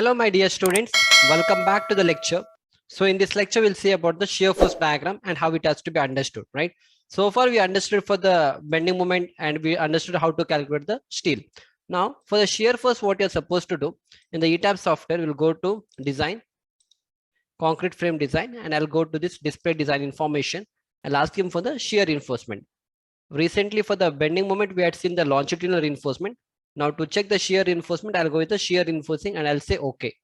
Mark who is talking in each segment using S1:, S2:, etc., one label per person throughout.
S1: Hello, my dear students. Welcome back to the lecture. So in this lecture, we'll see about the shear force diagram and how it has to be understood, right? So far, we understood for the bending moment and we understood how to calculate the steel. Now, for the shear force, what you're supposed to do in the ETAP software, we'll go to design, concrete frame design, and I'll go to this display design information. I'll ask him for the shear reinforcement. Recently, for the bending moment, we had seen the longitudinal reinforcement. Now to check the shear reinforcement, I'll go with the shear reinforcing and I'll say okay.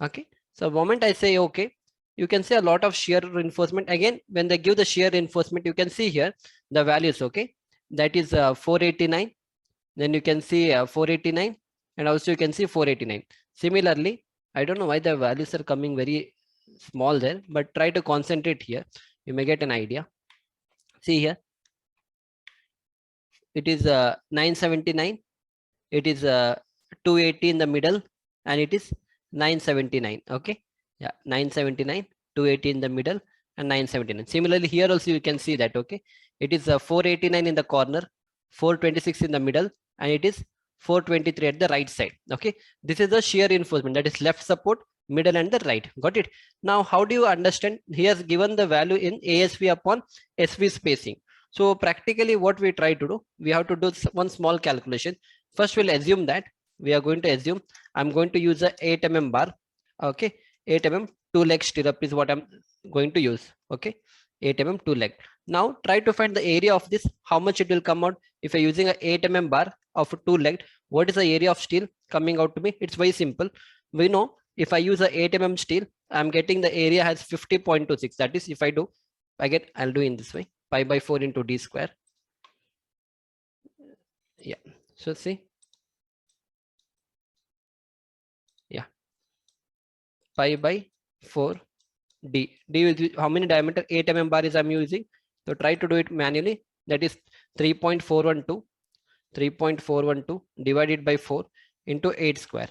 S1: Okay. So the moment I say okay, you can see a lot of shear reinforcement. Again, when they give the shear reinforcement, you can see here the values. Okay. That is 489. Then you can see 489 and also you can see 489. Similarly, I don't know why the values are coming very small there, but try to concentrate here. You may get an idea. See here. It is 979. It is 280 in the middle and it is 979. Okay, yeah, 979, 280 in the middle and 979. Similarly here also you can see that. Okay, it is 489 in the corner, 426 in the middle, and it is 423 at the right side. Okay, this is the shear reinforcement, that is left support, middle and the right. Got it? Now how do you understand? He has given the value in ASV upon SV spacing. So practically what we try to do, we have to do one small calculation. First, we'll assume that we are going to assume I'm going to use a 8 mm bar. Okay, 8 mm 2-leg stirrup is what I'm going to use. Okay, 8 mm 2-leg. Now try to find the area of this, how much it will come out. If you're using a 8 mm bar of 2-leg, what is the area of steel coming out to me? It's very simple. We know if I use a 8 mm steel, I'm getting the area has 50.26. That is, if I do, I'll do in this way, pi by 4 into d square. Yeah. So see, yeah, pi by 4 d. D is how many diameter? 8 mm bar is I'm using. So try to do it manually. That is 3.412 divided by 4 into 8 square.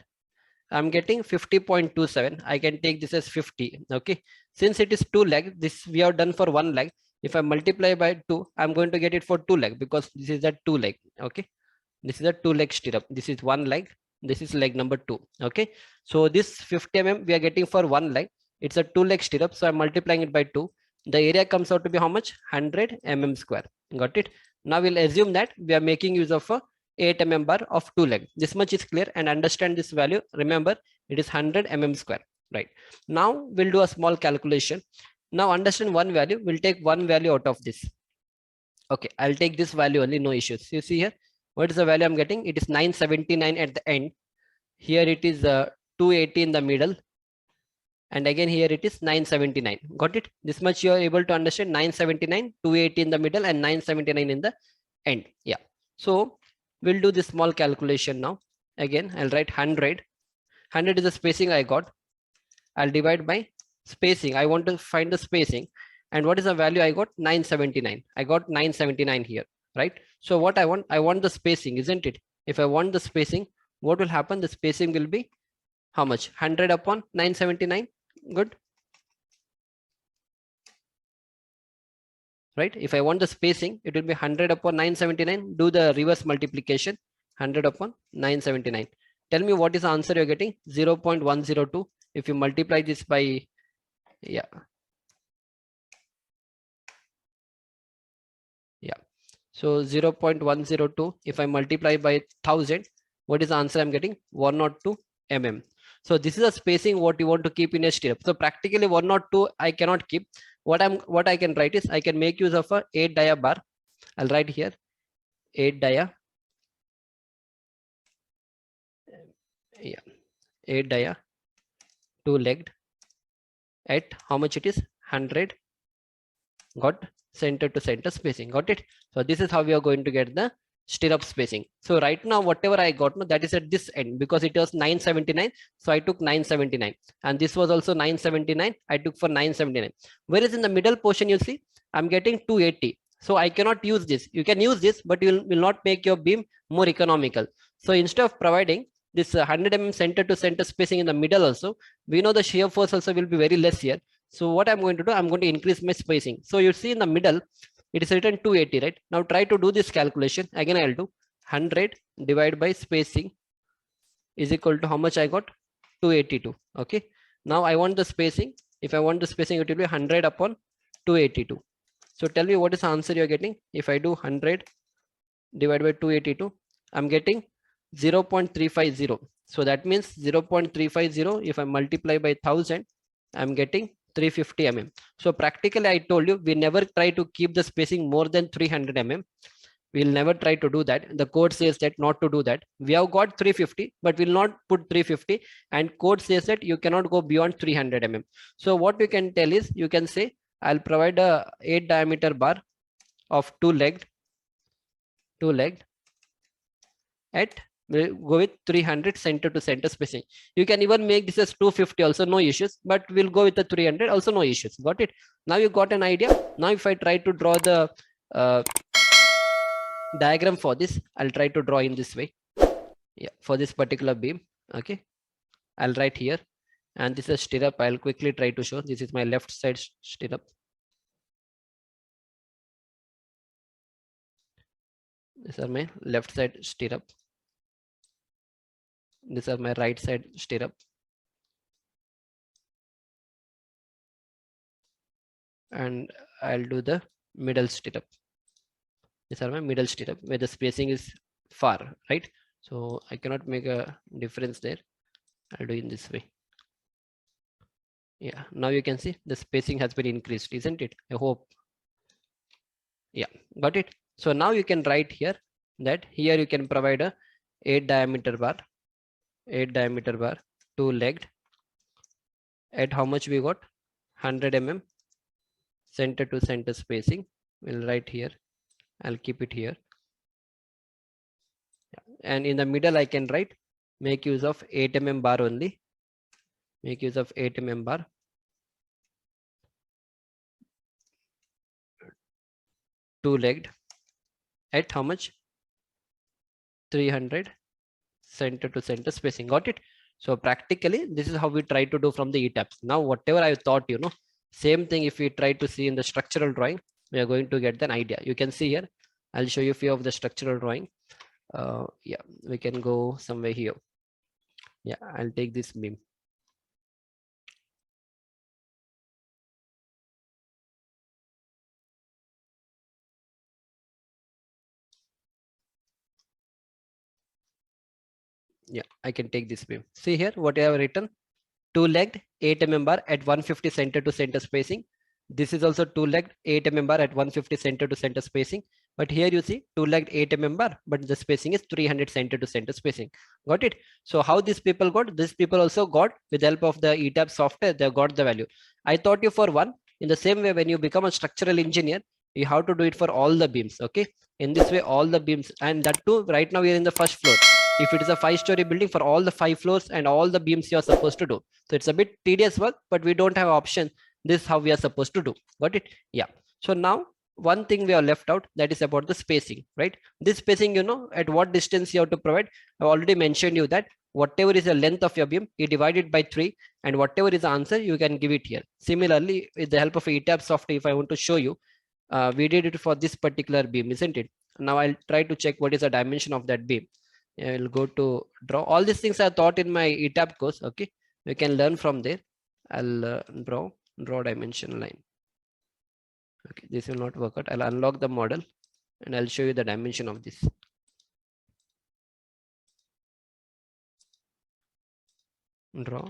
S1: I'm getting 50.27. I can take this as 50. Okay. Since it is 2 leg, this we have done for 1 leg. If I multiply by 2, I'm going to get it for 2 leg because this is a 2 leg. Okay. This is a 2-leg stirrup. This is 1 leg. This is leg number 2. Okay. So this 50 mm we are getting for 1 leg. It's a 2-leg stirrup. So I'm multiplying it by 2. The area comes out to be how much? 100 mm square. Got it? Now we'll assume that we are making use of a 8 mm bar of 2 leg. This much is clear, and understand this value. Remember, it is 100 mm square. Right. Now we'll do a small calculation. Now understand one value. We'll take one value out of this. Okay. I'll take this value only. No issues. You see here. What is the value I'm getting? It is 979 at the end. Here it is 280 in the middle. And again, here it is 979. Got it? This much you are able to understand. 979, 280 in the middle and 979 in the end. Yeah. So we'll do this small calculation now. Again, I'll write 100. 100 is the spacing I got. I'll divide by spacing. I want to find the spacing. And what is the value I got? 979. I got 979 here. Right? So what I want the spacing, isn't it? If I want the spacing, what will happen? The spacing will be how much? 100 upon 979. Good. Right? If I want the spacing, it will be 100 upon 979. Do the reverse multiplication. 100 upon 979. Tell me what is the answer you're getting? 0.102. If you multiply this by, yeah. Yeah. So 0.102, if I multiply by 1000, what is the answer I'm getting? 102 mm. So this is a spacing what you want to keep in a stirrup. So practically 102 I cannot keep. What I can write is I can make use of a 8 dia bar. I'll write here 8 dia. Yeah, 8 dia 2-legged at how much it is? 100. Got center to center spacing. Got it? So this is how we are going to get the stirrup spacing. So right now, whatever I got, no, that is at this end because it was 979. So I took 979 and this was also 979. I took for 979. Whereas in the middle portion, you see, I'm getting 280. So I cannot use this. You can use this, but you will not make your beam more economical. So instead of providing this 100 mm center to center spacing in the middle also, we know the shear force also will be very less here. So what I'm going to do, I'm going to increase my spacing. So you see in the middle, it is written 280, right? Now try to do this calculation. Again, I'll do 100 divided by spacing is equal to how much I got? 282. Okay, now I want the spacing. If I want the spacing, it will be 100 upon 282. So tell me what is the answer you're getting. If I do 100 divided by 282, I'm getting 0.350. So that means 0.350. If I multiply by 1000, I'm getting 350 mm. So practically I told you, we never try to keep the spacing more than 300 mm. We'll never try to do that. The code says that not to do that. We have got 350, but we'll not put 350, and code says that you cannot go beyond 300 mm. So what you can tell is, you can say I'll provide a 8 diameter bar of two legged at, we'll go with 300 center to center spacing. You can even make this as 250 also, no issues, but we'll go with the 300 also, no issues. Got it? Now you got an idea. Now if I try to draw the diagram for this, I'll try to draw in this way. Yeah, for this particular beam. Okay, I'll write here, and this is stirrup. I'll quickly try to show. This is my left side stirrup. These are my left side stirrup. These are my right side stirrup. And I'll do the middle stirrup. These are my middle stirrup, where the spacing is far, right? So I cannot make a difference there. I'll do in this way. Yeah, now you can see the spacing has been increased, isn't it? I hope. Yeah, got it. So now you can write here that here you can provide a 8 diameter bar, 2 legged at how much we got? 100 mm center to center spacing. We'll write here. I'll keep it here. And in the middle I can write, make use of 8 mm bar only. Make use of 8 mm bar. Two legged at how much? 300 center to center spacing. Got it? So practically this is how we try to do from the ETABS. Now whatever I thought, same thing if we try to see in the structural drawing, we are going to get an idea. You can see here, I'll show you a few of the structural drawing. Yeah, we can go somewhere here. Yeah, I'll take this beam. Yeah, I can take this beam. See here what I have written. Two legged 8 mm bar at 150 center to center spacing. This is also two legged 8 mm bar at 150 center to center spacing. But here you see two legged 8 mm bar, but the spacing is 300 center to center spacing. Got it? So how these people got? These people also got, with the help of the ETAB software, they got the value. I taught you for one. In the same way, when you become a structural engineer, you have to do it for all the beams. Okay. In this way, all the beams, and that too, right now we are in the first floor. If it is a 5-story building, for all the 5 floors and all the beams you are supposed to do. So it's a bit tedious work, but we don't have option. This is how we are supposed to do. Got it? Yeah. So now one thing we have left out, that is about the spacing, right? This spacing, at what distance you have to provide. I already mentioned you that whatever is the length of your beam, you divide it by 3, and whatever is the answer, you can give it here. Similarly, with the help of ETAB software, if I want to show you, we did it for this particular beam, isn't it? Now I'll try to check what is the dimension of that beam. I will go to draw. All these things are taught in my ETAB course. Okay, we can learn from there. I'll draw dimension line. Okay, this will not work out. I'll unlock the model and I'll show you the dimension of this. Draw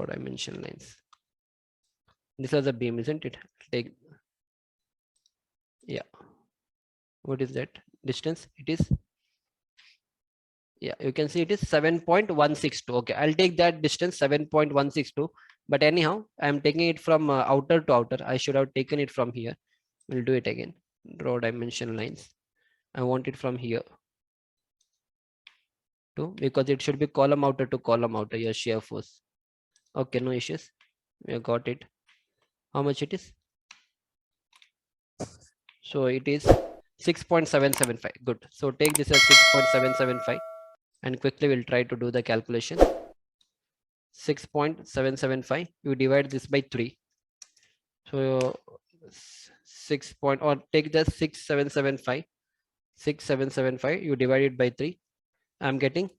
S1: dimension lines. This is a beam, isn't it? Take, yeah. What is that distance? It is, yeah, you can see it is 7.162. Okay, I'll take that distance 7.162. But anyhow, I'm taking it from outer to outer. I should have taken it from here. We'll do it again. Draw dimension lines. I want it from here to, because it should be column outer to column outer, your shear force. Okay, no issues. We got it. How much it is? So it is 6.775. Good. So take this as 6.775 and quickly we'll try to do the calculation. 6.775, you divide this by 3. So 6 point, or take the 6.775, you divide it by 3. I'm getting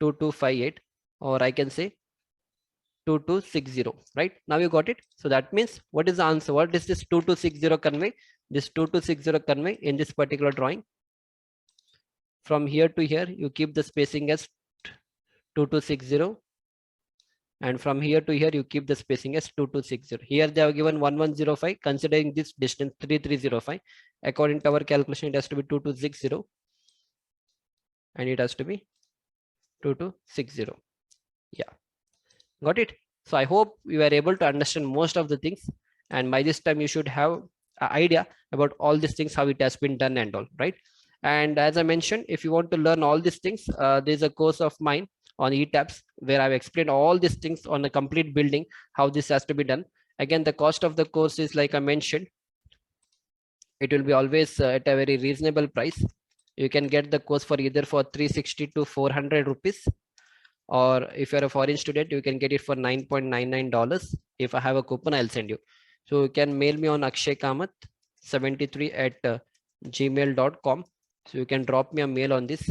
S1: 2258, or I can say 2260, right? Now you got it. So that means what is the answer? What is this 2260 convey? This 2260 convey in this particular drawing. From here to here, you keep the spacing as 2260. And from here to here, you keep the spacing as 2260. Here they have given 1105, considering this distance 3305. According to our calculation, it has to be 2260. And it has to be 2260. Yeah, got it. So I hope you are able to understand most of the things, and by this time you should have an idea about all these things, how it has been done and all, right? And as I mentioned, if you want to learn all these things, there's a course of mine on eTabs where I've explained all these things on a complete building, how this has to be done. Again, the cost of the course is, like I mentioned, it will be always at a very reasonable price. You can get the course for either for 360 to 400 rupees, or if you're a foreign student, you can get it for $9.99. If I have a coupon, I'll send you. So you can mail me on akshaykamat73@gmail.com. So you can drop me a mail on this.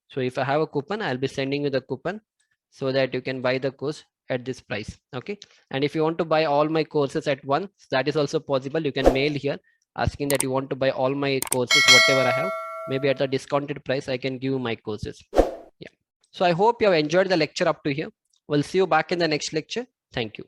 S1: So if I have a coupon, I'll be sending you the coupon so that you can buy the course at this price. Okay. And if you want to buy all my courses at once, that is also possible. You can mail here asking that you want to buy all my courses, whatever I have. Maybe at a discounted price, I can give you my courses. Yeah. So I hope you have enjoyed the lecture up to here. We'll see you back in the next lecture. Thank you.